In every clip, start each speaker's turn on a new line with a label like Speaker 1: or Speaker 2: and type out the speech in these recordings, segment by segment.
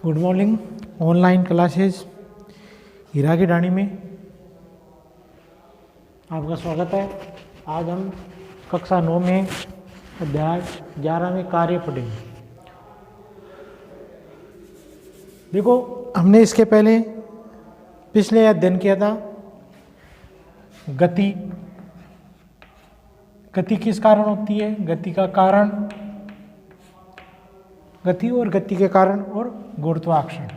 Speaker 1: Good morning. Online classes हीरा की डाणी में आपका स्वागत है। आज हम कक्षा 9 में अध्याय 11 में कार्य पढ़ेंगे। देखो, हमने इसके पहले पिछले अध्ययन किया था गति। गति किस कारण होती है? गति का कारण, गति और गति के कारण और गुरुत्वाकर्षण,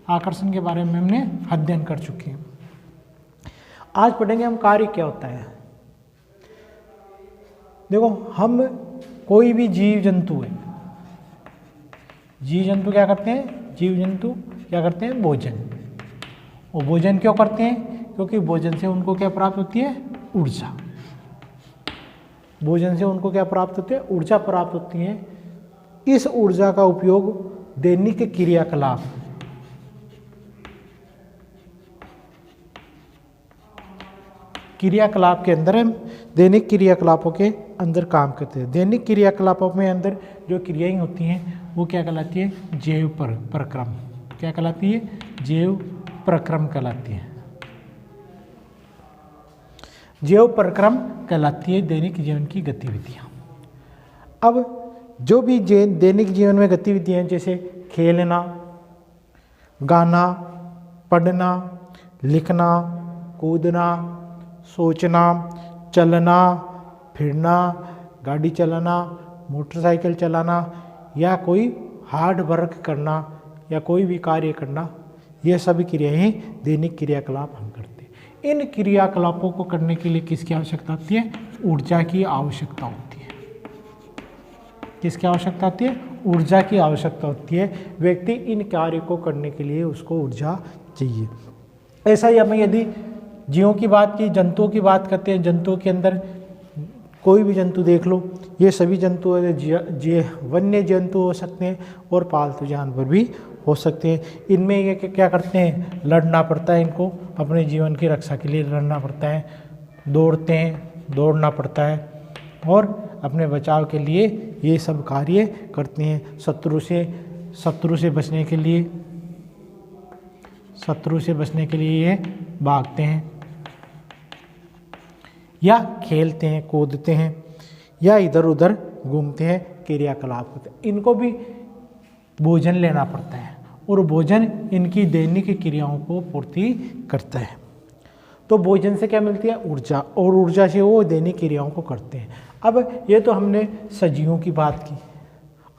Speaker 1: आकर्षण के बारे में हमने अध्ययन कर चुके हैं। आज पढ़ेंगे हम कार्य क्या होता है। देखो, हम कोई भी जीव जंतु है, जीव जंतु क्या करते हैं? जीव जंतु क्या करते हैं? भोजन। और भोजन क्यों करते हैं? क्योंकि भोजन से उनको क्या प्राप्त होती है? ऊर्जा। भोजन से उनको क्या प्राप्त होती है? ऊर्जा प्राप्त होती है। इस ऊर्जा का उपयोग दैनिक क्रियाकलाप, क्रियाकलाप के अंदर, हम दैनिक क्रियाकलापों के अंदर काम करते हैं। दैनिक क्रियाकलापों में अंदर जो क्रियाएं होती हैं वो क्या कहलाती है? जैव प्रक्रम। क्या कहलाती है? जैव प्रक्रम कहलाती है। जैव प्रक्रम कहलाती है दैनिक जीवन की गतिविधियां। अब जो भी दैनिक जीवन में गतिविधियां जैसे खेलना, गाना, पढ़ना, लिखना, कूदना, सोचना, चलना, फिरना, गाड़ी चलाना, मोटरसाइकिल चलाना या कोई हार्ड वर्क करना या कोई भी कार्य करना, ये सभी क्रियाएं दैनिक क्रियाकलाप हम करते हैं। इन क्रियाकलापों को करने के लिए किसकी आवश्यकता होती है? ऊर्जा की आवश्यकता होती है। किसकी आवश्यकता होती है? ऊर्जा की आवश्यकता होती है। व्यक्ति इन कार्य को करने के लिए उसको ऊर्जा चाहिए। ऐसा ही हमें यदि जीवों की बात की, जंतुओं की बात करते हैं, जंतुओं के अंदर कोई भी जंतु देख लो, ये सभी जंतु वन्य जंतु हो सकते हैं और पालतू जानवर भी हो सकते हैं। इनमें ये क्या करते हैं? लड़ना पड़ता है, इनको अपने जीवन की रक्षा के लिए लड़ना पड़ता है, दौड़ते हैं, दौड़ना पड़ता है और अपने बचाव के लिए ये सब कार्य करते हैं। शत्रु से बचने के लिए, शत्रु से बचने के लिए ये भागते हैं या खेलते हैं, कूदते हैं या इधर उधर घूमते हैं, क्रियाकलाप होते हैं। इनको भी भोजन लेना पड़ता है और भोजन इनकी दैनिक क्रियाओं को पूर्ति करता है। तो भोजन से क्या मिलती है? ऊर्जा, और ऊर्जा से वो दैनिक क्रियाओं को करते हैं। अब ये तो हमने सजीवों की बात की।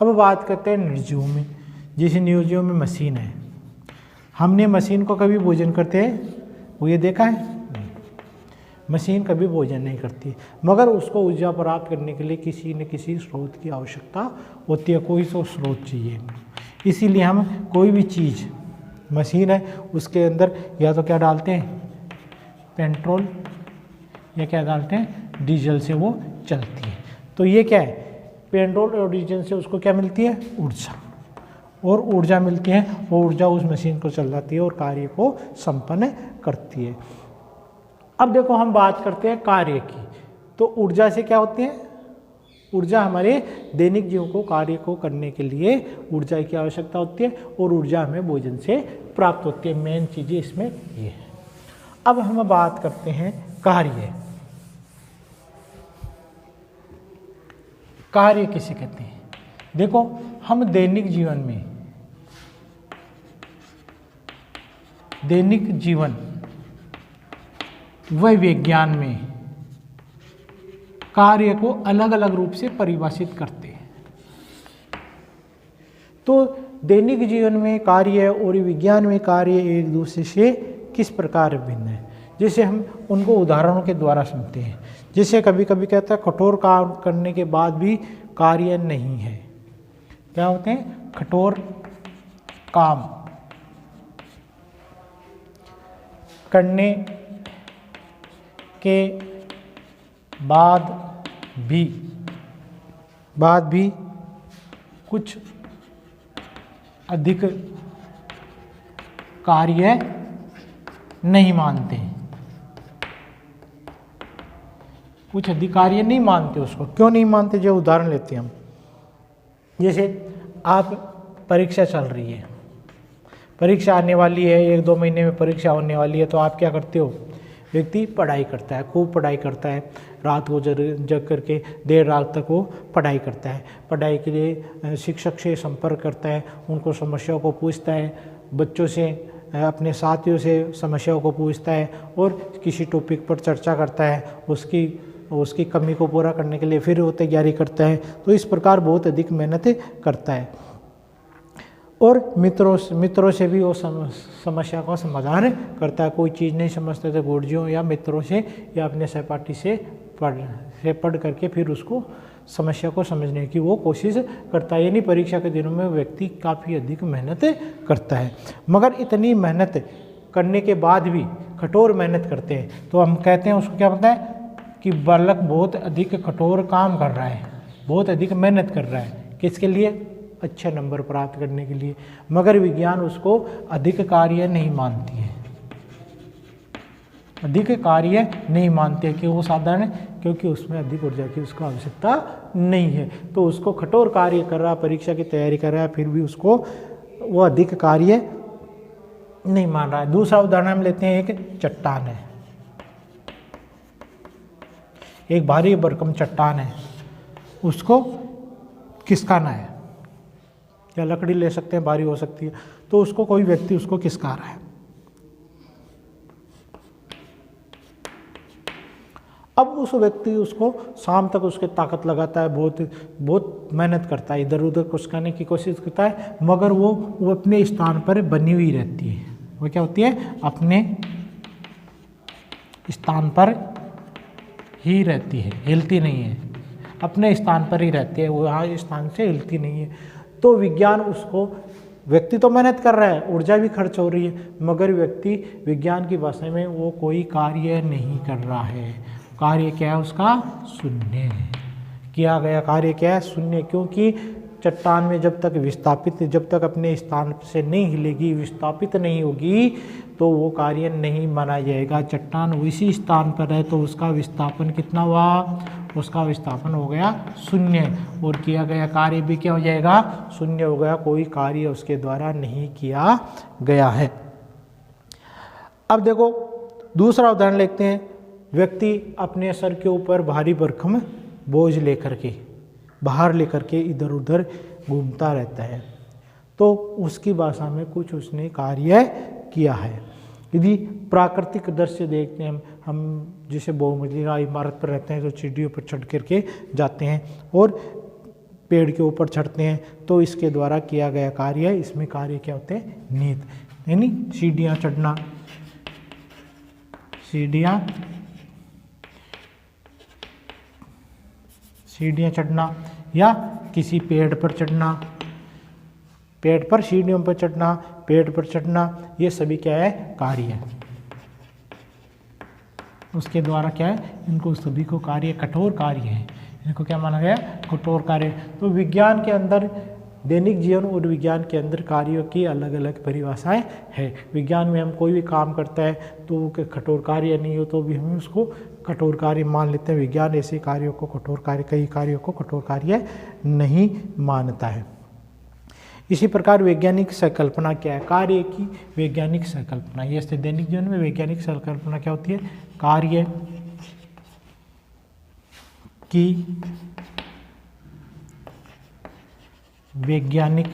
Speaker 1: अब बात करते हैं निर्जीवों में। जैसे निर्जीवों में मशीन है, हमने मशीन को कभी भोजन करते हैं वो ये देखा है? मशीन कभी भोजन नहीं करती, मगर उसको ऊर्जा प्राप्त करने के लिए किसी न किसी स्रोत की आवश्यकता होती है। कोई तो स्रोत चाहिए। इसीलिए हम कोई भी चीज़, मशीन है, उसके अंदर या तो क्या डालते हैं? पेट्रोल, या क्या डालते हैं? डीजल से वो चलती है। तो ये क्या है? पेट्रोल और डीजल से उसको क्या मिलती है? ऊर्जा। और ऊर्जा मिलती है, वो ऊर्जा उस मशीन को चलाती है और कार्य को संपन्न करती है। अब देखो, हम बात करते हैं कार्य की। तो ऊर्जा से क्या होती है? ऊर्जा हमारे दैनिक जीवन को, कार्य को करने के लिए ऊर्जा की आवश्यकता होती है और ऊर्जा हमें भोजन से प्राप्त होती है। मेन चीज़ें इसमें ये है। अब हम बात करते हैं कार्य। कार्य किसे कहते हैं? देखो, हम दैनिक जीवन में, दैनिक जीवन व विज्ञान में कार्य को अलग अलग रूप से परिभाषित करते हैं। तो दैनिक जीवन में कार्य और विज्ञान में कार्य एक दूसरे से किस प्रकार भिन्न है, जैसे हम उनको उदाहरणों के द्वारा सुनते हैं। जैसे कभी कभी कहता है कठोर काम करने के बाद भी कार्य नहीं है। क्या होते हैं? कठोर काम करने के बाद भी कुछ अधिक कार्य नहीं मानते, कुछ अधिकारी नहीं मानते उसको। क्यों नहीं मानते? जो उदाहरण लेते हैं हम, जैसे आप परीक्षा चल रही है, परीक्षा आने वाली है, 1-2 महीने में परीक्षा होने वाली है, तो आप क्या करते हो? व्यक्ति पढ़ाई करता है, खूब पढ़ाई करता है, रात को जग करके देर रात तक वो पढ़ाई करता है। पढ़ाई के लिए शिक्षक से संपर्क करता है, उनको समस्याओं को पूछता है, बच्चों से, अपने साथियों से समस्याओं को पूछता है और किसी टॉपिक पर चर्चा करता है, उसकी कमी को पूरा करने के लिए फिर वो तैयारी करता है। तो इस प्रकार बहुत अधिक मेहनत करता है और मित्रों से भी वो समस्या का समाधान करता है। कोई चीज़ नहीं समझते तो गुरुजियों या मित्रों से या अपने सहपाठी से पढ़ करके फिर उसको समस्या को समझने की वो कोशिश करता है। यानी परीक्षा के दिनों में व्यक्ति काफ़ी अधिक मेहनत करता है। मगर इतनी मेहनत करने के बाद भी कठोर मेहनत करते हैं तो हम कहते हैं उसको क्या पता है कि बालक बहुत अधिक कठोर काम कर रहा है, बहुत अधिक मेहनत कर रहा है। किसके लिए? अच्छे नंबर प्राप्त करने के लिए। मगर विज्ञान उसको अधिक कार्य नहीं मानती है, अधिक कार्य नहीं मानते कि वो साधारण, क्योंकि उसमें अधिक ऊर्जा की उसको आवश्यकता नहीं है। तो उसको कठोर कार्य कर रहा, परीक्षा की तैयारी कर रहा है, फिर भी उसको वो अधिक कार्य नहीं मान रहा है। दूसरा उदाहरण हम लेते हैं, एक चट्टान है, एक भारी भरकम चट्टान है, उसको खिसकाना है, या लकड़ी ले सकते हैं, भारी हो सकती है, तो उसको कोई व्यक्ति उसको खिसका रहा है। अब उस व्यक्ति उसको शाम तक उसके ताकत लगाता है, बहुत मेहनत करता है, इधर उधर खिसकाने की कोशिश करता है, मगर वो अपने स्थान पर बनी हुई रहती है। वो क्या होती है? अपने स्थान पर ही रहती है, हिलती नहीं है, अपने स्थान पर ही रहती है, वो यहाँ स्थान से हिलती नहीं है। तो विज्ञान उसको, व्यक्ति तो मेहनत कर रहा है, ऊर्जा भी खर्च हो रही है, मगर व्यक्ति विज्ञान की भाषा में वो कोई कार्य नहीं कर रहा है। कार्य क्या है उसका? शून्य। किया गया कार्य क्या है? शून्य। क्योंकि चट्टान में जब तक अपने स्थान से नहीं हिलेगी, विस्थापित नहीं होगी, तो वो कार्य नहीं माना जाएगा। चट्टान उसी स्थान पर है तो उसका विस्थापन कितना हुआ? उसका विस्थापन हो गया शून्य, और किया गया कार्य भी क्या हो जाएगा? शून्य हो गया। कोई कार्य उसके द्वारा नहीं किया गया है। अब देखो दूसरा उदाहरण लेते हैं। व्यक्ति अपने सर के ऊपर भारी भरकम बोझ लेकर के, बाहर लेकर के इधर उधर घूमता रहता है, तो उसकी भाषा में कुछ उसने कार्य किया है। यदि प्राकृतिक दृश्य देखते हैं हम जैसे बहुमंजिला इमारत पर रहते हैं तो सीढ़ियों पर चढ़ करके जाते हैं और पेड़ के ऊपर चढ़ते हैं, तो इसके द्वारा किया गया कार्य है। इसमें कार्य क्या होते हैं? नींद, यानी सीढ़ियाँ चढ़ना, सीढ़ियाँ चढ़ना या किसी पेड़ पर चढ़ना, पेड़ पर सीढ़ियों पर चढ़ना, पेड़ पर चढ़ना, ये सभी क्या है? कार्य है। उसके द्वारा क्या है? इनको सभी को कार्य, कठोर कार्य है, इनको क्या माना गया? कठोर कार्य। तो विज्ञान के अंदर, दैनिक जीवन और विज्ञान के अंदर कार्यों की अलग अलग परिभाषाएं है। विज्ञान में हम कोई भी काम करता है तो कठोर कार्य नहीं हो तो भी हम उसको कठोर कार्य मान लेते हैं। विज्ञान ऐसे कार्यों को कठोर कार्य, कई कार्यों को कठोर कार्य नहीं मानता है। इसी प्रकार वैज्ञानिक संकल्पना क्या है? कार्य की वैज्ञानिक संकल्पना, ये दैनिक जीवन में वैज्ञानिक संकल्पना क्या होती है? कार्य की वैज्ञानिक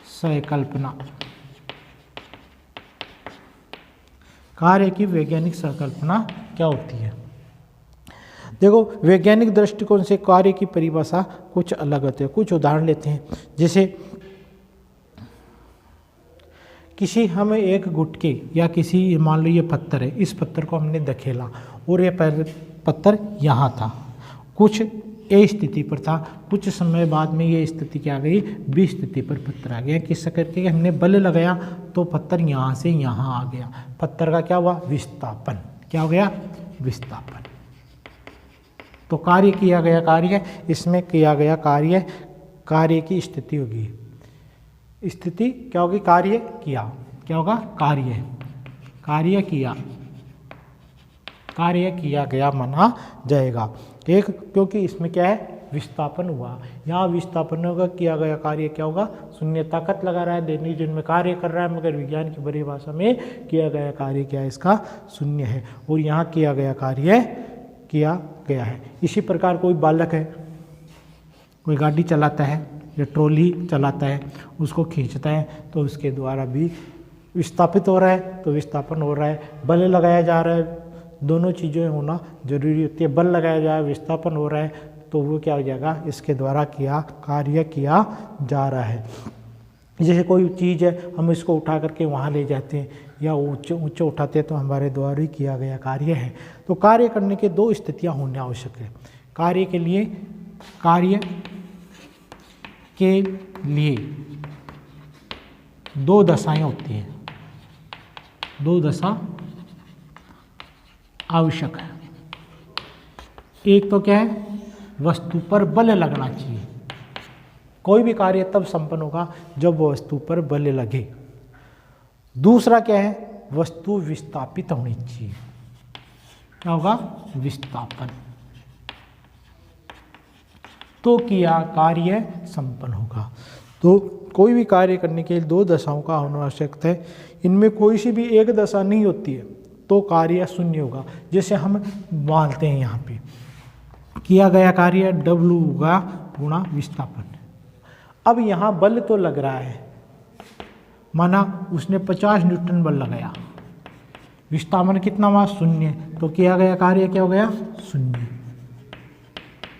Speaker 1: संकल्पना, कार्य की वैज्ञानिक संकल्पना क्या होती है? देखो वैज्ञानिक दृष्टिकोण से कार्य की परिभाषा कुछ अलग होती है। कुछ उदाहरण लेते हैं। जैसे किसी हमें एक गुटके या किसी, मान लो ये पत्थर है, इस पत्थर को हमने धकेला और ये पत्थर यहाँ था, कुछ ए स्थिति पर था, कुछ समय बाद में ये स्थिति क्या आ गई? बी स्थिति पर पत्थर आ गया। किस करके हमने बल लगाया तो पत्थर यहाँ से यहाँ आ गया। पत्थर का क्या हुआ? विस्थापन। क्या हो गया? विस्थापन। तो कार्य किया गया कार्य, इसमें किया गया कार्य, कार्य की स्थिति होगी। स्थिति क्या होगी? कार्य किया, क्या होगा? कार्य, कार्य किया, कार्य किया गया माना जाएगा। एक, क्योंकि इसमें क्या है? विस्थापन हुआ। यहाँ विस्थापन होगा, किया गया कार्य क्या होगा, शून्य। ताकत लगा रहा है, दैनिक जीवन में कार्य कर रहा है, मगर विज्ञान की बड़ी भाषा में किया गया कार्य क्या है, इसका शून्य है। और यहाँ किया गया कार्य किया गया है। इसी प्रकार कोई बालक है, कोई गाड़ी चलाता है या ट्रॉली चलाता है, उसको खींचता है तो उसके द्वारा भी विस्थापित हो रहा है, तो विस्थापन हो रहा है। बल लगाया जा रहा है, दोनों चीज़ें होना जरूरी होती है। बल लगाया जा रहा है, विस्थापन हो रहा है, तो वो क्या हो जाएगा, इसके द्वारा कार्य किया जा रहा है। जैसे कोई चीज़ है, हम इसको उठा करके वहाँ ले जाते हैं या ऊंचे ऊंचे उठाते हैं, तो हमारे द्वारा ही किया गया कार्य है। तो कार्य करने के दो स्थितियाँ होनी आवश्यक है। कार्य के लिए दो दशाएं होती हैं, दो दशा आवश्यक है। एक तो क्या है, वस्तु पर बल लगना चाहिए। कोई भी कार्य तब संपन्न होगा जब वस्तु पर बल लगे। दूसरा क्या है, वस्तु विस्थापित होनी चाहिए। क्या होगा, विस्थापन, तो किया कार्य संपन्न होगा। तो कोई भी कार्य करने के लिए दो दशाओं का होना आवश्यक है। इनमें कोई सी भी एक दशा नहीं होती है तो कार्य शून्य होगा। जैसे हम मानते हैं यहाँ पे किया गया कार्य W होगा गुणा विस्थापन। अब यहाँ बल तो लग रहा है, माना उसने 50 न्यूटन बल लगाया, विस्थापन कितना हुआ, शून्य, तो किया गया कार्य क्या हो गया, शून्य।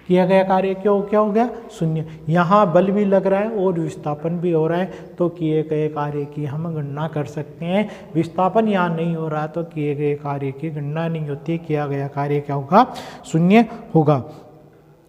Speaker 1: किया गया कार्य क्या हो गया, शून्य। यहाँ बल भी लग रहा है और विस्थापन भी हो रहा है, तो किए गए कार्य की हम गणना कर सकते हैं। विस्थापन यहाँ नहीं हो रहा तो किए गए कार्य की गणना नहीं होती, किया गया कार्य क्या होगा, शून्य होगा।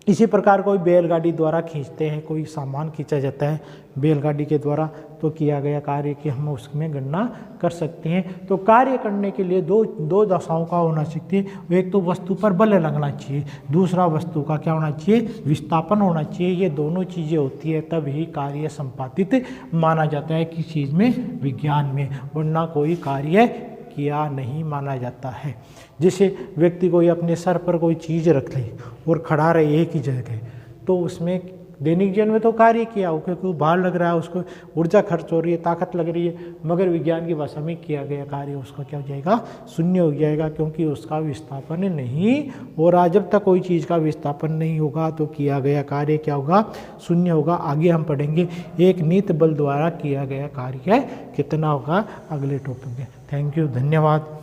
Speaker 1: इसी प्रकार कोई बैलगाड़ी द्वारा खींचते हैं, कोई सामान खींचा जाता है बैलगाड़ी के द्वारा, तो किया गया कार्य की हम उसमें गणना कर सकते हैं। तो कार्य करने के लिए दो दशाओं का होना चाहिए। एक तो वस्तु पर बल लगना चाहिए, दूसरा वस्तु का क्या होना चाहिए, विस्थापन होना चाहिए। ये दोनों चीज़ें होती है तब ही कार्य संपादित माना जाता है किस चीज़ में, विज्ञान में, वरना कोई कार्य किया नहीं माना जाता है। जैसे व्यक्ति कोई अपने सर पर कोई चीज़ रख ले और खड़ा रहे एक ही जगह, तो उसमें दैनिक जीवन में तो कार्य किया हो, क्योंकि वो बाहर लग रहा है, उसको ऊर्जा खर्च हो रही है, ताकत लग रही है, मगर विज्ञान की भाषा में किया गया कार्य उसका क्या हो जाएगा, शून्य हो जाएगा, क्योंकि उसका विस्थापन नहीं हो रहा। जब तक कोई चीज़ का विस्थापन नहीं होगा तो किया गया कार्य क्या होगा, शून्य होगा। आगे हम पढ़ेंगे एक नियत बल द्वारा किया गया कार्य कितना होगा अगले टॉपिक में। थैंक यू, धन्यवाद।